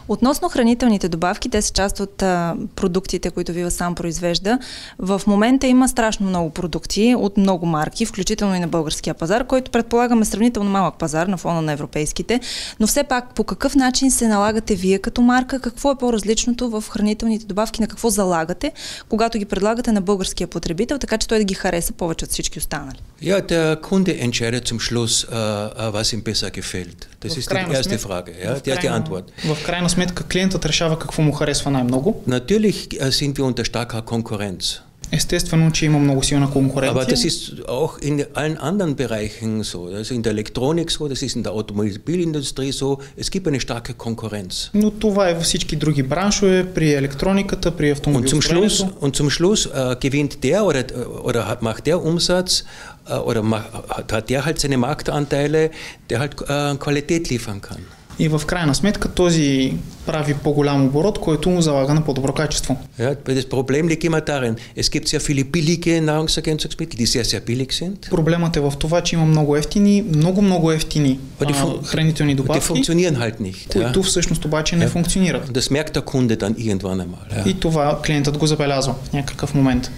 Относно хранителните добавки, те са част от продуктите, които Вивасан произвежда. В момента има страшно много продукти от много марки, включително и на българския пазар, който предполагаме сравнително малък пазар на фона на европейските. Но все пак, по какъв начин се налагате вие като марка? Какво е по-различното в хранителните добавки? На какво залагате, когато ги предлагате на българския потребител, така че той да ги хареса повече от всички останали? Ja, der Kunde entscheidet zum Schluss, was ihm besser gefällt. Das ist die erste Frage, ja, die Antwort. В крайна сметка клиентът решава какво му харесва най-много. Natürlich sind wir unter starker Konkurrenz. Естествено, че има много силна конкуренция. Aber das ist auch in allen anderen Bereichen so. Also in der Elektronik so, das ist in der Automobilindustrie so. Es gibt eine starke Konkurrenz. Но това е във всички други браншове, при електрониката, при автомобилостроенето. Und zum Schluss gewinnt der oder macht der Umsatz oder hat der halt seine Marktanteile, der halt Qualität liefern kann. И в крайна сметка този прави по-голям оборот, който му залага на по-добро качество. Ja, das Problem liegt immer darin, es gibt sehr viele billige Nahrungsergänzungsmittel, die sehr billig sind. Проблемът е в това, че има много ефтини, много ефтини хранителни добавки, die funktionieren halt nicht, които всъщност обаче не функционират. Das merkt der Kunde dann irgendwann einmal. И това клиентът го забелязва в някакъв момент.